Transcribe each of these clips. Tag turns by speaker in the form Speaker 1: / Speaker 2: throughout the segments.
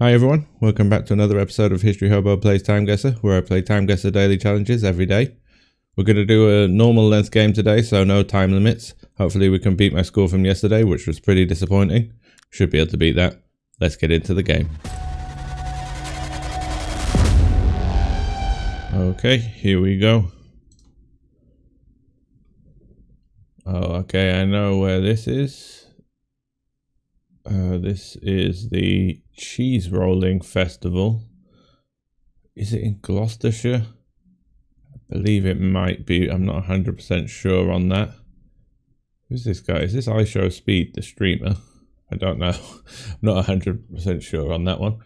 Speaker 1: Hi everyone, welcome back to another episode of History Hobo Plays TimeGuessr, where I play TimeGuessr daily challenges every day. We're going to do a normal length game today, so no time limits. Hopefully we can beat my score from yesterday, which was pretty disappointing. Should be able to beat that. Let's get into the game. Okay, here we go. Oh, okay, I know where this is. This is the Cheese Rolling Festival. Is it in Gloucestershire? I believe it might be. I'm not 100% sure on that. Who's this guy? Is this iShowSpeed, the streamer? I don't know. I'm not 100% sure on that one.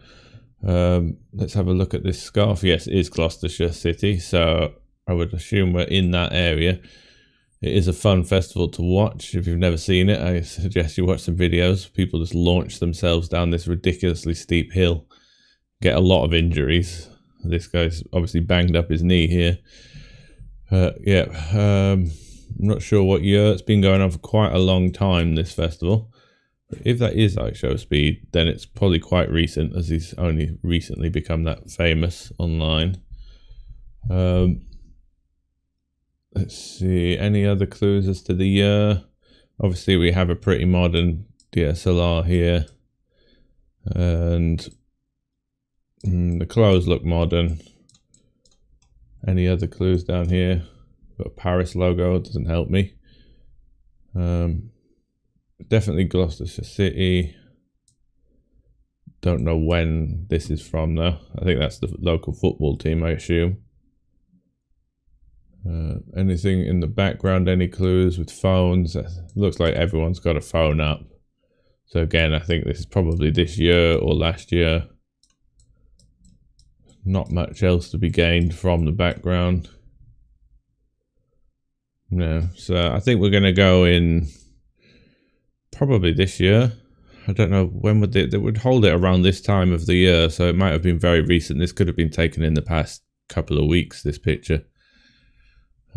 Speaker 1: Let's have a look at this scarf. Yes, it is Gloucestershire City, so I would assume we're in that area. It is a fun festival to watch. If you've never seen it, I suggest you watch some videos. People just launch themselves down this ridiculously steep hill, get a lot of injuries. This guy's obviously banged up his knee here. I'm not sure what year. It's been going on for quite a long time, this festival. But if that is iShowSpeed, then it's probably quite recent, as he's only recently become that famous online. Let's see, any other clues as to the year? Obviously we have a pretty modern DSLR here. And the clothes look modern. Any other clues down here? Got a Paris logo, doesn't help me. Definitely Gloucestershire City. Don't know when this is from though. I think that's the local football team, I assume. Anything in the background, any clues with phones? It looks like everyone's got a phone up. So again, I think this is probably this year or last year. Not much else to be gained from the background. No, so I think we're going to go in probably this year. I don't know when would they would hold it around this time of the year, so it might have been very recent. This could have been taken in the past couple of weeks, this picture.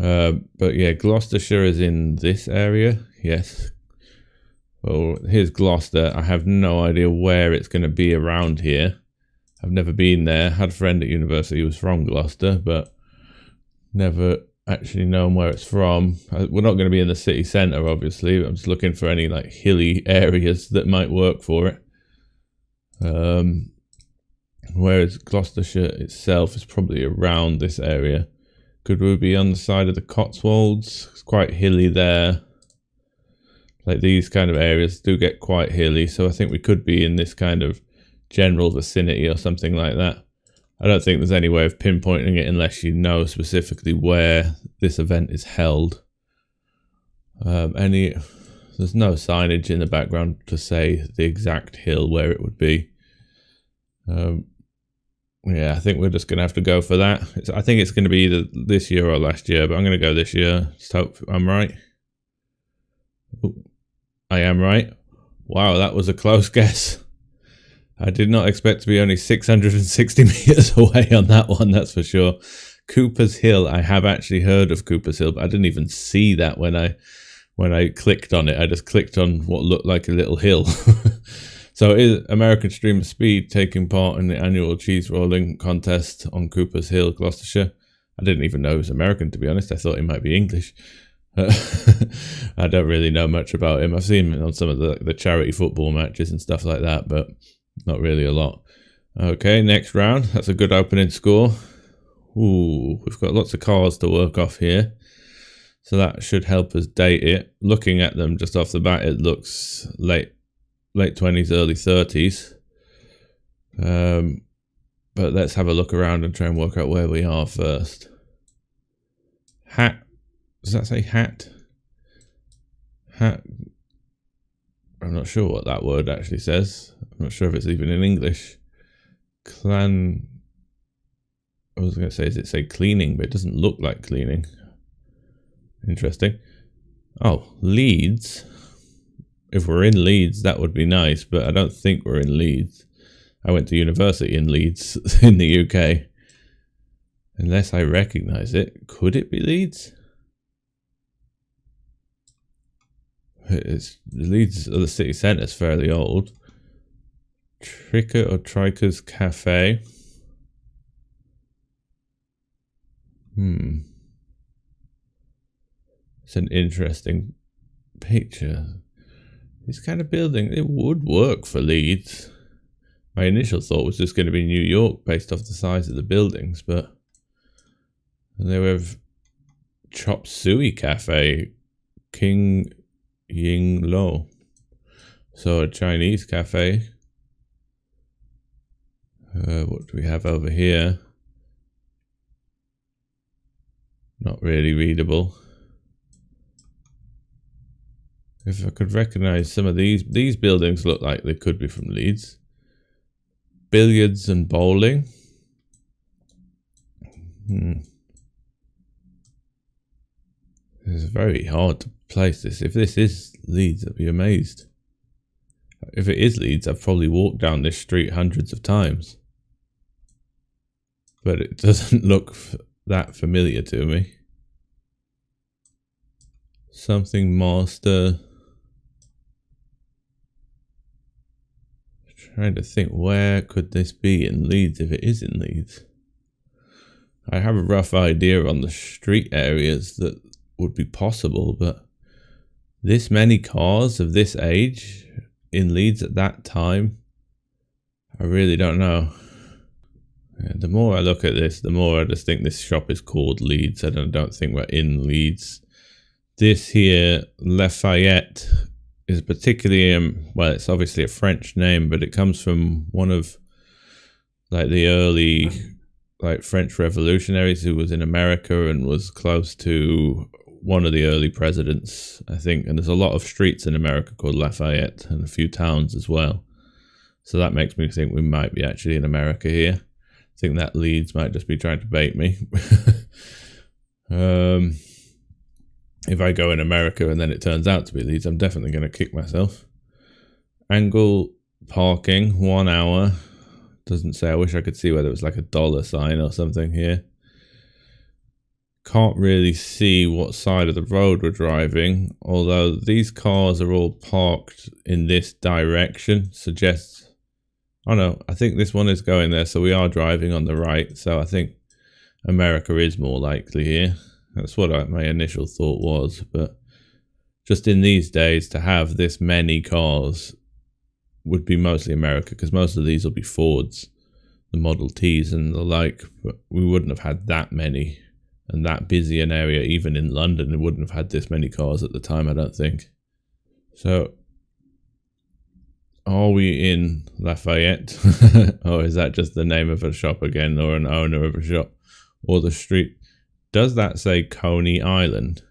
Speaker 1: But yeah, Gloucestershire is in this area. Yes. Well, here's Gloucester. I have no idea where it's going to be around here. I've never been there. Had a friend at university who was from Gloucester, but never actually known where it's from. We're not going to be in the city centre, obviously. I'm just looking for any like hilly areas that might work for it. Whereas Gloucestershire itself is probably around this area. Could we be on the side of the Cotswolds? It's quite hilly there. Like these kind of areas do get quite hilly, so I think we could be in this kind of general vicinity or something like that. I don't think there's any way of pinpointing it unless you know specifically where this event is held. There's no signage in the background to say the exact hill where it would be. Yeah, I think we're just going to have to go for that. I think it's going to be either this year or last year, but I'm going to go this year. Just hope I'm right. Ooh, I am right. Wow, that was a close guess. I did not expect to be only 660 meters away on that one, that's for sure. Cooper's Hill. I have actually heard of Cooper's Hill, but I didn't even see that when I clicked on it. I just clicked on what looked like a little hill. So it is American Streamer Speed taking part in the annual cheese rolling contest on Cooper's Hill, Gloucestershire. I didn't even know he was American, to be honest. I thought he might be English. I don't really know much about him. I've seen him on some of the charity football matches and stuff like that, but not really a lot. Okay, next round. That's a good opening score. Ooh, we've got lots of cars to work off here. So that should help us date it. Looking at them just off the bat, it looks late 20s, early 30s. But let's have a look around and try and work out where we are first. Hat. Does that say hat? Hat. I'm not sure what that word actually says. I'm not sure if it's even in English. Clan. I was going to say, does it say cleaning? But it doesn't look like cleaning. Interesting. Oh, Leeds. If we're in Leeds, that would be nice, but I don't think we're in Leeds. I went to university in Leeds in the UK. Unless I recognise it. Could it be Leeds? Leeds, the city centre, is fairly old. Tricker or Trikers Cafe. It's an interesting picture. This kind of building, it would work for Leeds. My initial thought was just going to be New York based off the size of the buildings, but they have Chop Suey Cafe, King Ying Lo. So a Chinese cafe. What do we have over here? Not really readable. If I could recognize some of these buildings look like they could be from Leeds. Billiards and bowling. It's very hard to place this. If this is Leeds, I'd be amazed. If it is Leeds, I've probably walked down this street hundreds of times. But it doesn't look that familiar to me. Something master. Trying to think, where could this be in Leeds if it is in Leeds? I have a rough idea on the street areas that would be possible, but this many cars of this age in Leeds at that time, I really don't know. The more I look at this, the more I just think this shop is called Leeds. I don't think we're in Leeds. This here, Lafayette, is particularly, well, it's obviously a French name, but it comes from one of like the early French revolutionaries who was in America and was close to one of the early presidents, I think. And there's a lot of streets in America called Lafayette and a few towns as well. So that makes me think we might be actually in America here. I think that Leeds might just be trying to bait me. If I go in America and then it turns out to be Leeds, I'm definitely going to kick myself. Angle parking, 1 hour. Doesn't say. I wish I could see whether it was like a dollar sign or something here. Can't really see what side of the road we're driving, although these cars are all parked in this direction. Suggests, oh no, I think this one is going there, so we are driving on the right. So I think America is more likely here. That's what my initial thought was, but just in these days to have this many cars would be mostly America, because most of these will be Fords, the Model Ts and the like, but we wouldn't have had that many and that busy an area. Even in London, it wouldn't have had this many cars at the time, I don't think. So are we in Lafayette? Or is that just the name of a shop again, or an owner of a shop, or the street? Does that say Coney Island?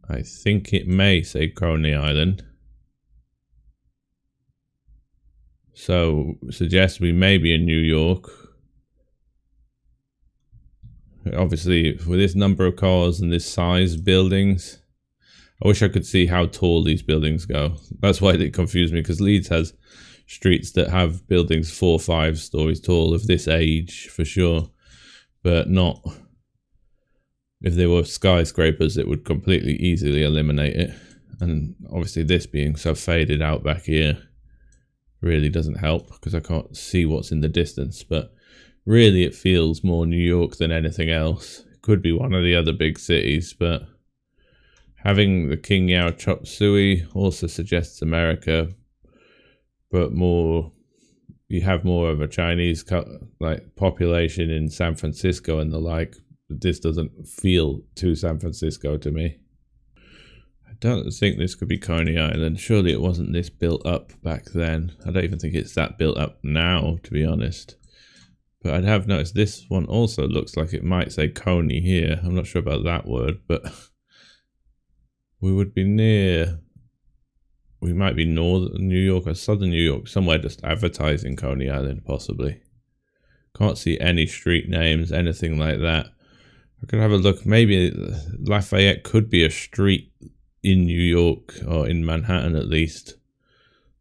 Speaker 1: I think it may say Coney Island. So suggests we may be in New York. Obviously, with this number of cars and this size of buildings, I wish I could see how tall these buildings go. That's why it confused me, because Leeds has streets that have buildings 4 or 5 stories tall of this age for sure. But not, if they were skyscrapers, it would completely easily eliminate it. And obviously this being so faded out back here really doesn't help, because I can't see what's in the distance. But really it feels more New York than anything else. It could be one of the other big cities, but having the King Yao Chop Suey also suggests America, but more... You have more of a Chinese population in San Francisco and the like. This doesn't feel too San Francisco to me. I don't think this could be Coney Island. Surely it wasn't this built up back then. I don't even think it's that built up now, to be honest. But I'd have noticed this one also looks like it might say Coney here. I'm not sure about that word, but we would be near... We might be northern New York or southern New York, somewhere just advertising Coney Island, possibly. Can't see any street names, anything like that. I could have a look. Maybe Lafayette could be a street in New York, or in Manhattan at least.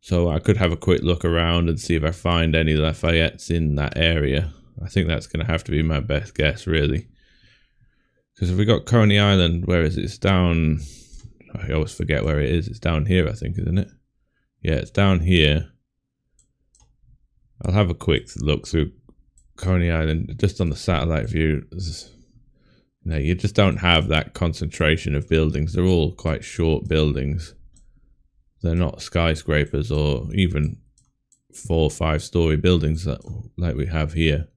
Speaker 1: So I could have a quick look around and see if I find any Lafayettes in that area. I think that's going to have to be my best guess, really. Because if we got Coney Island, where is it? It's down... I always forget where it is. It's down here, I think, isn't it? Yeah, it's down here. I'll have a quick look through Coney Island just on the satellite view. No, you just don't have that concentration of buildings. They're all quite short buildings. They're not skyscrapers or even 4 or 5 story buildings like we have here.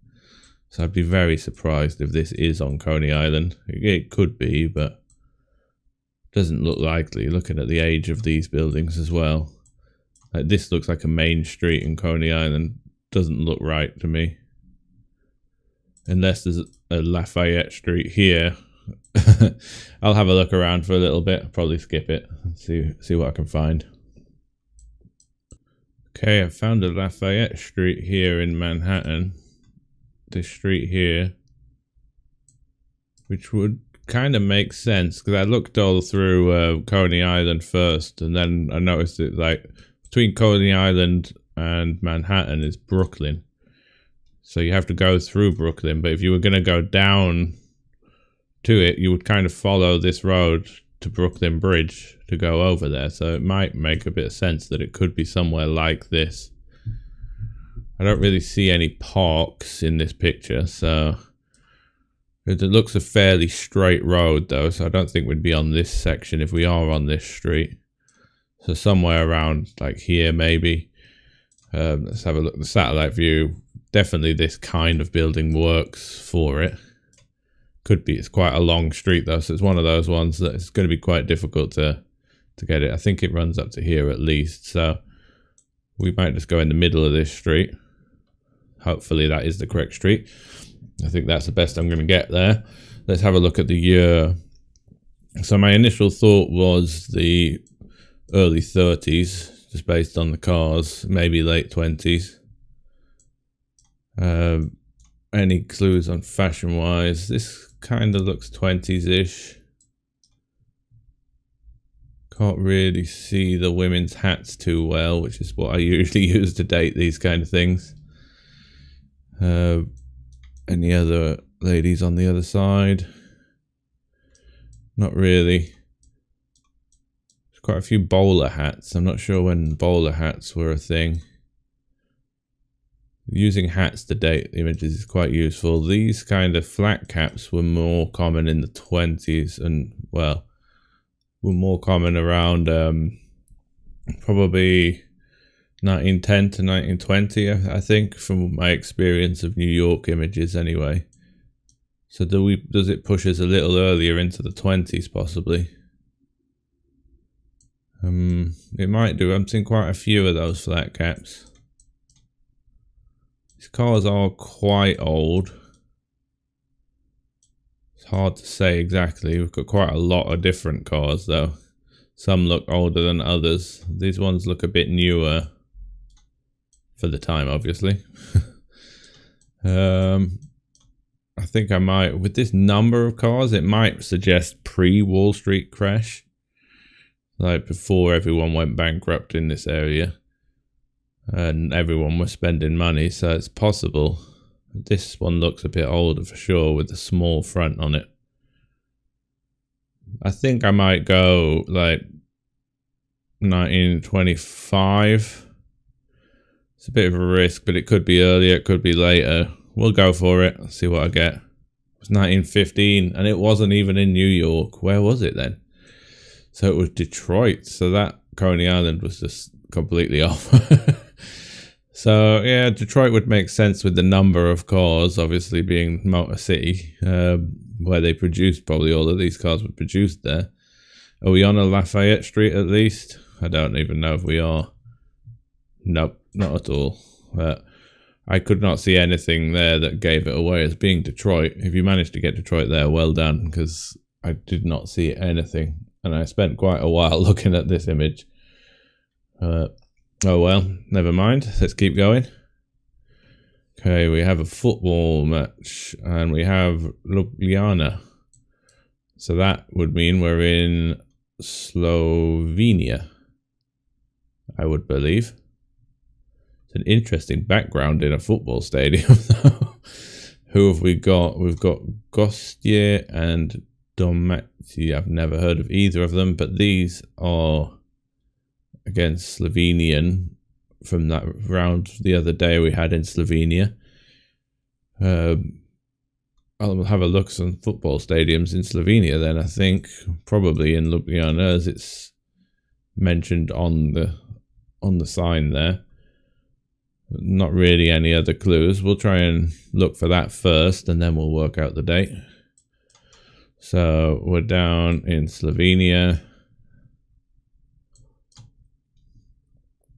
Speaker 1: So I'd be very surprised if this is on Coney Island. It could be, but doesn't look likely looking at the age of these buildings as well. Like, this looks like a main street in Coney Island. Doesn't look right to me. Unless there's a Lafayette Street here. I'll have a look around for a little bit. I'll probably skip it and see what I can find. Okay, I found a Lafayette Street here in Manhattan. This street here. Which would kind of make sense, because I looked all through Coney Island first, and then I noticed that, like, between Coney Island and Manhattan is Brooklyn. So you have to go through Brooklyn, but if you were going to go down to it, you would kind of follow this road to Brooklyn Bridge to go over there. So it might make a bit of sense that it could be somewhere like this. I don't really see any parks in this picture, so it looks a fairly straight road though, so I don't think we'd be on this section if we are on this street. So somewhere around like here maybe. Let's have a look at the satellite view. Definitely this kind of building works for it. Could be, it's quite a long street though, so it's one of those ones that it's going to be quite difficult to get it. I think it runs up to here at least, so we might just go in the middle of this street. Hopefully that is the correct street. I think that's the best I'm going to get there. Let's have a look at the year. So my initial thought was the early 30s, just based on the cars, maybe late 20s. Any clues on fashion wise? This kind of looks 20s-ish. Can't really see the women's hats too well, which is what I usually use to date these kind of things. Any other ladies on the other side? Not really. There's quite a few bowler hats. I'm not sure when bowler hats were a thing. Using hats to date images is quite useful. These kind of flat caps were more common in the 20s and, well, were more common around probably 1910 to 1920, I think, from my experience of New York images anyway. So does it push us a little earlier into the 20s possibly? It might do. I'm seeing quite a few of those flat caps. These cars are quite old. It's hard to say exactly. We've got quite a lot of different cars though. Some look older than others. These ones look a bit newer. For the time, obviously. I think I might, with this number of cars, it might suggest pre-Wall Street crash. Like before everyone went bankrupt in this area. And everyone was spending money, so it's possible. This one looks a bit older for sure, with the small front on it. I think I might go like 1925. It's a bit of a risk, but it could be earlier, it could be later. We'll go for it. Let's see what I get. It was 1915, and it wasn't even in New York. Where was it then? So it was Detroit. So that Coney Island was just completely off. So yeah, Detroit would make sense with the number of cars, obviously being Motor City, where they produced probably all of these cars were produced there. Are we on a Lafayette Street at least? I don't even know if we are. Nope, not at all. I could not see anything there that gave it away as being Detroit. If you managed to get Detroit there, well done, because I did not see anything. And I spent quite a while looking at this image. Oh well, never mind. Let's keep going. Okay, we have a football match, and we have Ljubljana. So that would mean we're in Slovenia, I would believe. It's an interesting background in a football stadium. Who have we got? We've got Gostje and Domaci. I've never heard of either of them, but these are against Slovenian from that round the other day we had in Slovenia. I'll have a look at some football stadiums in Slovenia then, I think. Probably in Ljubljana, as it's mentioned on the sign there. Not really any other clues. We'll try and look for that first, and then we'll work out the date. So we're down in Slovenia.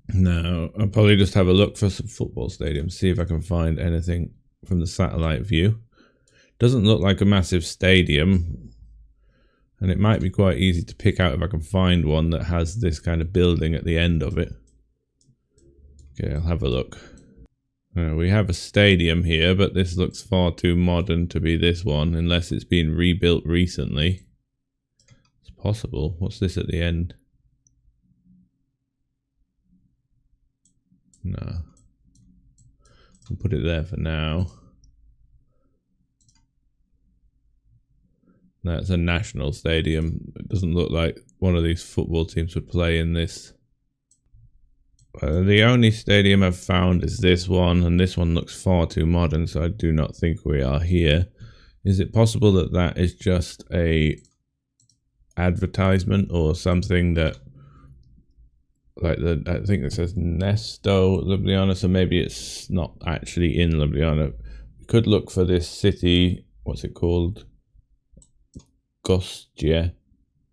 Speaker 1: Now, I'll probably just have a look for some football stadiums, see if I can find anything from the satellite view. Doesn't look like a massive stadium, and it might be quite easy to pick out if I can find one that has this kind of building at the end of it. Okay, I'll have a look. We have a stadium here, but this looks far too modern to be this one, unless it's been rebuilt recently. It's possible. What's this at the end? No. I'll put it there for now. That's a national stadium. It doesn't look like one of these football teams would play in this. The only stadium I've found is this one, and this one looks far too modern, so I do not think we are here. Is it possible that that is just a advertisement or something that, like I think it says Nesto Ljubljana, so maybe it's not actually in Ljubljana. We could look for this city, what's it called? Gostje,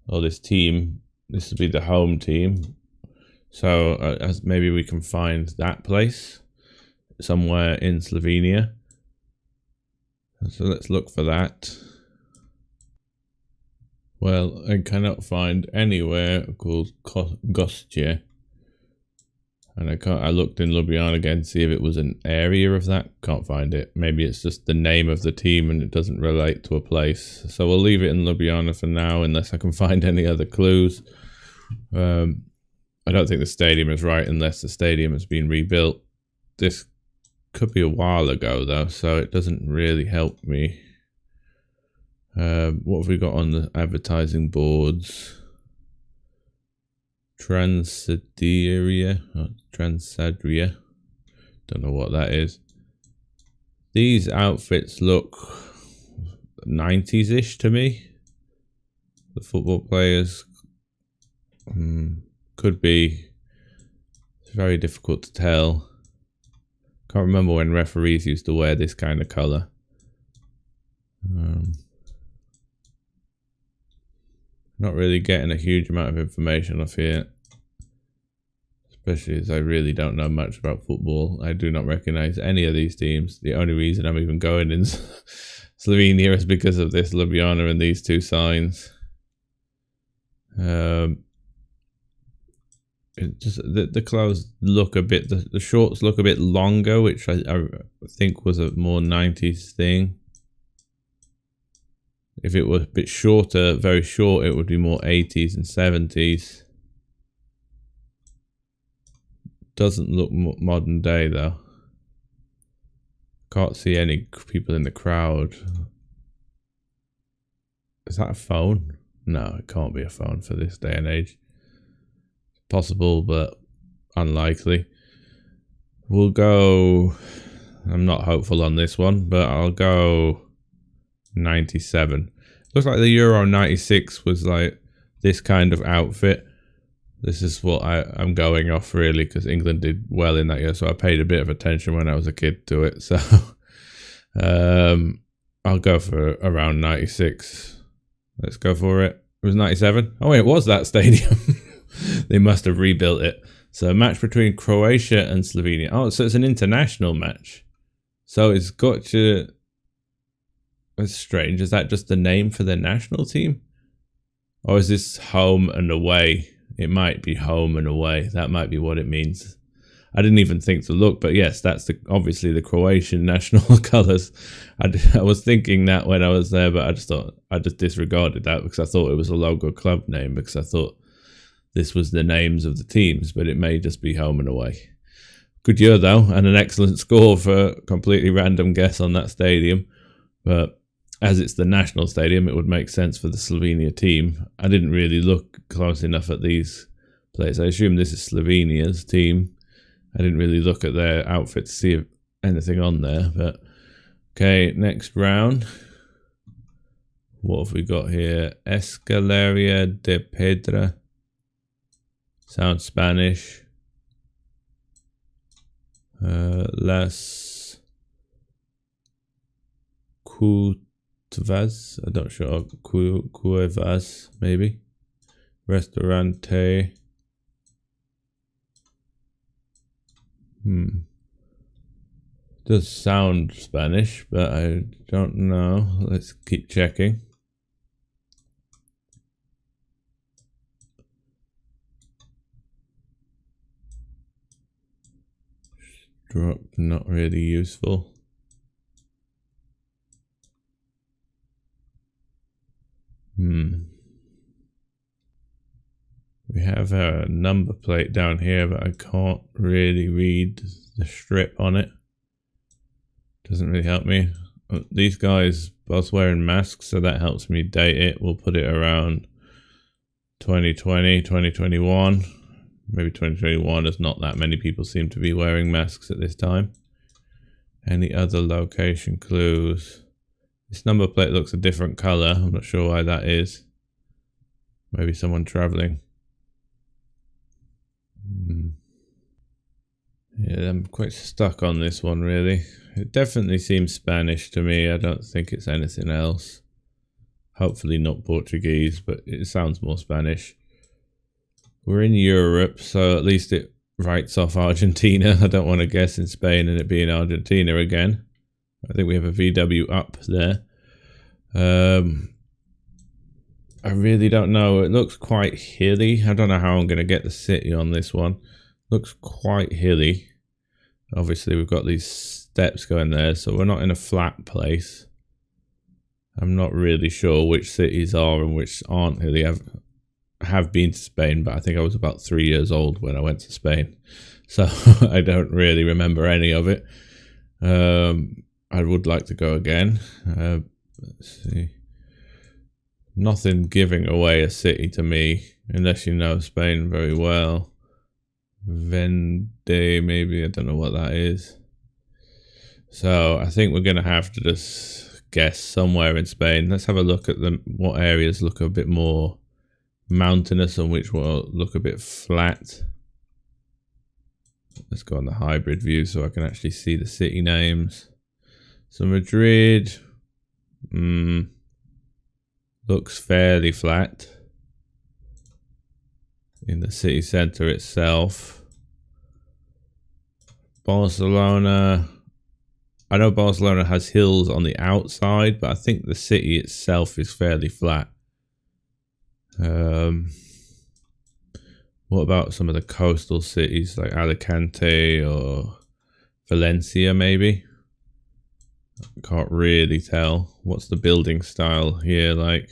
Speaker 1: or this team. This would be the home team. So as maybe we can find that place somewhere in Slovenia. So let's look for that. Well, I cannot find anywhere called Gostje. And I looked in Ljubljana again to see if it was an area of that. Can't find it. Maybe it's just the name of the team and it doesn't relate to a place. So we'll leave it in Ljubljana for now, unless I can find any other clues. I don't think the stadium is right unless the stadium has been rebuilt. This could be a while ago though, so it doesn't really help me. What have we got on the advertising boards? Transadria. Don't know what that is. These outfits look 90s-ish to me. The football players could be. It's very difficult to tell. Can't remember when referees used to wear this kind of colour. Not really getting a huge amount of information off here, especially as I really don't know much about football. I do not recognise any of these teams. The only reason I'm even going in Slovenia is because of this Ljubljana and these two signs. It just the clothes look a bit, the shorts look a bit longer, which I think was a more 90s thing. If it was a bit shorter, very short, it would be more 80s and 70s. Doesn't look modern day though. Can't see any people in the crowd. Is that a phone? No, it can't be a phone for this day and age. Possible, but unlikely. We'll go, I'm not hopeful on this one, but I'll go 97. Looks like the Euro 96 was like this kind of outfit. This is what I'm going off really, because England did well in that year, so I paid a bit of attention when I was a kid to it. So I'll go for around 96. Let's go for it. It was 97. Oh, it was that stadium. They must have rebuilt it. So a match between Croatia and Slovenia. Oh, so it's an international match. So it's got to... That's strange. Is that just the name for their national team? Or is this home and away? It might be home and away. That might be what it means. I didn't even think to look, but yes, that's obviously the Croatian national colours. I was thinking that when I was there, but I just disregarded that because I thought it was a logo club name, because I thought this was the names of the teams, but it may just be home and away. Good year though, and an excellent score for a completely random guess on that stadium. But as it's the national stadium, it would make sense for the Slovenia team. I didn't really look close enough at these players. I assume this is Slovenia's team. I didn't really look at their outfit to see if anything on there, but okay, next round. What have we got here? Escaleria de Pedra. Sounds Spanish. Las Cuevas. I'm not sure. Cuevas, maybe. Restaurante. Does sound Spanish, but I don't know. Let's keep checking. Drop, not really useful. We have a number plate down here, but I can't really read the strip on it. Doesn't really help me. These guys both wearing masks, so that helps me date it. We'll put it around 2020, 2021. Maybe 2021, as not that many people seem to be wearing masks at this time. Any other location clues? This number plate looks a different color. I'm not sure why that is. Maybe someone traveling. Yeah, I'm quite stuck on this one, really. It definitely seems Spanish to me. I don't think it's anything else. Hopefully not Portuguese, but it sounds more Spanish. We're in Europe, so at least it writes off Argentina. I don't want to guess in Spain and it being Argentina again. I think we have a VW up there. I really don't know. It looks quite hilly. I don't know how I'm going to get the city on this one. Looks quite hilly. Obviously, we've got these steps going there, so we're not in a flat place. I'm not really sure which cities are and which aren't hilly. I have been to Spain, but I think I was about 3 years old when I went to Spain. So I don't really remember any of it. I would like to go again. Let's see. Nothing giving away a city to me, unless you know Spain very well. Vende, maybe, I don't know what that is. So I think we're going to have to just guess somewhere in Spain. Let's have a look at what areas look a bit more mountainous and which will look a bit flat. Let's go on the hybrid view so I can actually see the city names. So Madrid looks fairly flat in the city center itself. Barcelona, I know Barcelona has hills on the outside, but I think the city itself is fairly flat. What about some of the coastal cities like Alicante or Valencia maybe? Can't really tell. What's the building style here like?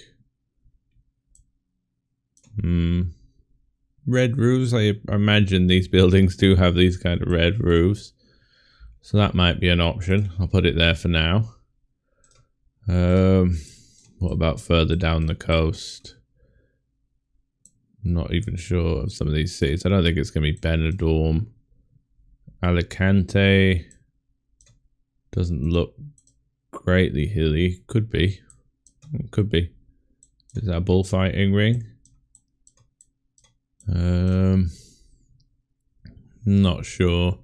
Speaker 1: Red roofs. I imagine these buildings do have these kind of red roofs. So that might be an option. I'll put it there for now. What about further down the coast? Not even sure of some of these cities. I don't think it's going to be Benidorm. Alicante doesn't look greatly hilly. Could be. Could be. Is that a bullfighting ring? Not sure.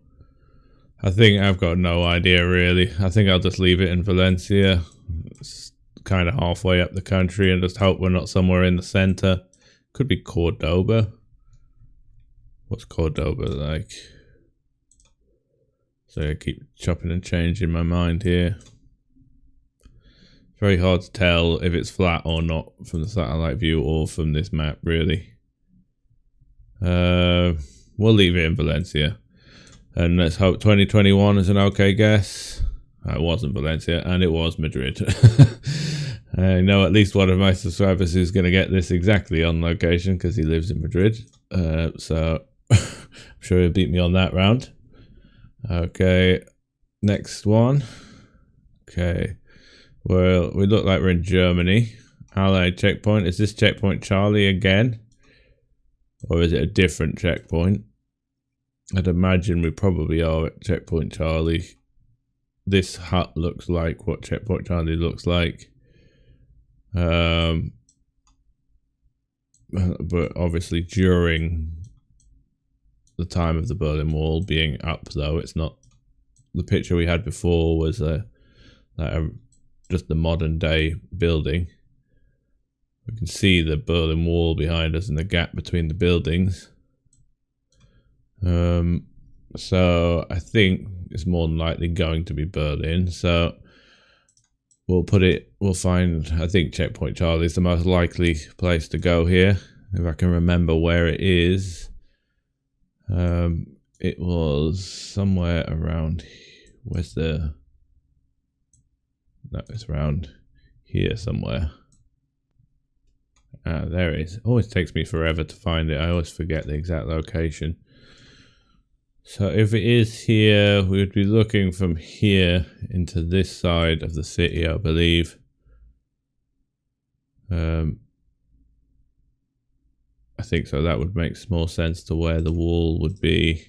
Speaker 1: I think I've got no idea really. I think I'll just leave it in Valencia. It's kind of halfway up the country and just hope we're not somewhere in the center. Could be Cordoba. What's Cordoba like? So I keep chopping and changing my mind here. Very hard to tell if it's flat or not from the satellite view or from this map really. We'll leave it in Valencia. And let's hope 2021 is an okay guess. It wasn't Valencia and it was Madrid. I know at least one of my subscribers is going to get this exactly on location because he lives in Madrid. So I'm sure he'll beat me on that round. Okay, next one. Okay, well, we look like we're in Germany. Allied checkpoint. Is this checkpoint Charlie again? Or is it a different checkpoint? I'd imagine we probably are at Checkpoint Charlie. This hut looks like what Checkpoint Charlie looks like. But obviously during the time of the Berlin Wall being up, though, it's not. The picture we had before was just the modern day building. We can see the Berlin Wall behind us and the gap between the buildings. So I think it's more than likely going to be Berlin. So we'll find, I think Checkpoint Charlie is the most likely place to go here. If I can remember where it is. It was somewhere around, no, it's around here somewhere. There it is. Always takes me forever to find it. I always forget the exact location. So if it is here, we would be looking from here into this side of the city, I believe. I think so. That would make more sense to where the wall would be.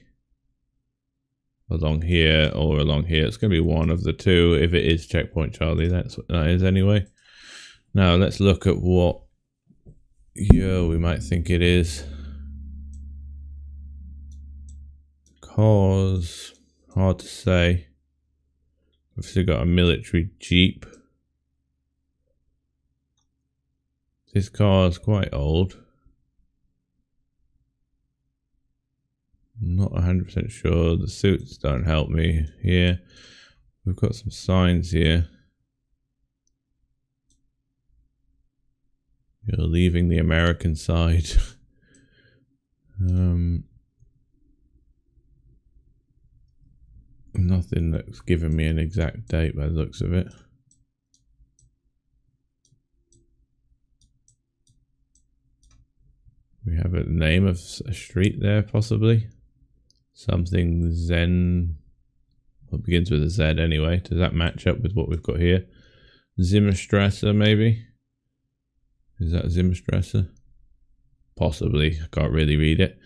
Speaker 1: Along here or along here. It's going to be one of the two. If it is Checkpoint Charlie, that's what that is anyway. Now let's look at what year we might think it is. Cause hard to say. We've still got a military jeep. This car is quite old. Not 100% sure. The suits don't help me here. We've got some signs here. You're leaving the American side. Nothing that's given me an exact date by the looks of it. We have a name of a street there, possibly. Something Zen. Well, it begins with a Z anyway. Does that match up with what we've got here? Zimmerstrasse, maybe? Is that Zimmerstrasse? Possibly. I can't really read it.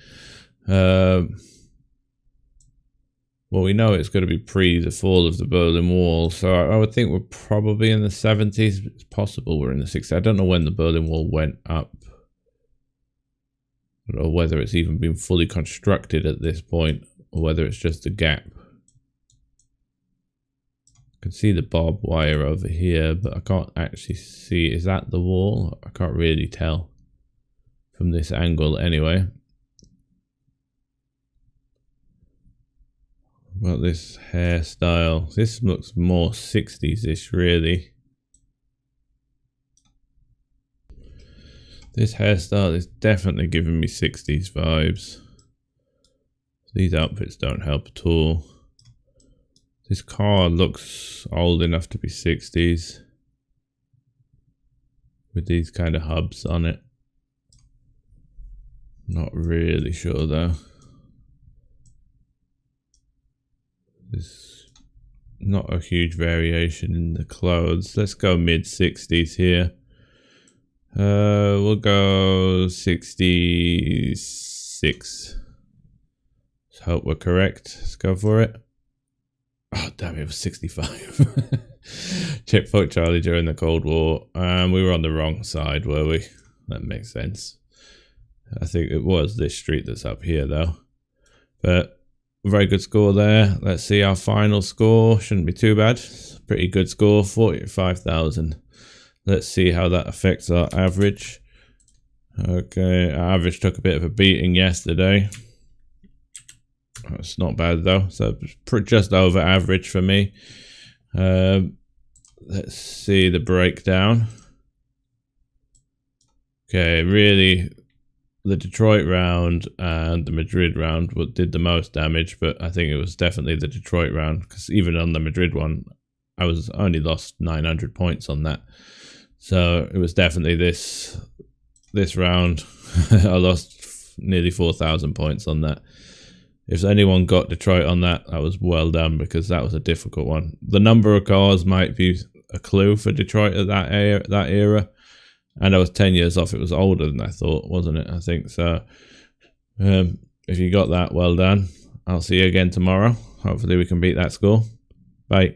Speaker 1: Well, we know it's going to be pre the fall of the Berlin Wall, so I would think we're probably in the 70s. It's possible we're in the 60s. I don't know when the Berlin Wall went up, or whether it's even been fully constructed at this point, or whether it's just a gap. I can see the barbed wire over here, but I can't actually see. Is that the wall? I can't really tell from this angle anyway. About this hairstyle, this looks more 60s-ish, really. This hairstyle is definitely giving me 60s vibes. These outfits don't help at all. This car looks old enough to be 60s. With these kind of hubs on it. Not really sure though. There's not a huge variation in the clothes. Let's go mid-60s here. We'll go 66. Let's hope we're correct. Let's go for it. Oh, damn, it was 65. Checkpoint Charlie during the Cold War. We were on the wrong side, were we? That makes sense. I think it was this street that's up here, though. But very good score there. Let's see our final score. Shouldn't be too bad. Pretty good score, 45,000. Let's see how that affects our average. Okay, our average took a bit of a beating yesterday. That's not bad though. So just over average for me. Let's see the breakdown. Okay, really, the Detroit round and the Madrid round did the most damage, but I think it was definitely the Detroit round, because even on the Madrid one, I only lost 900 points on that. So it was definitely this round. I lost nearly 4,000 points on that. If anyone got Detroit on that, that was well done, because that was a difficult one. The number of cars might be a clue for Detroit at that era. And I was 10 years off. It was older than I thought, wasn't it? I think so. If you got that, well done. I'll see you again tomorrow. Hopefully we can beat that score. Bye.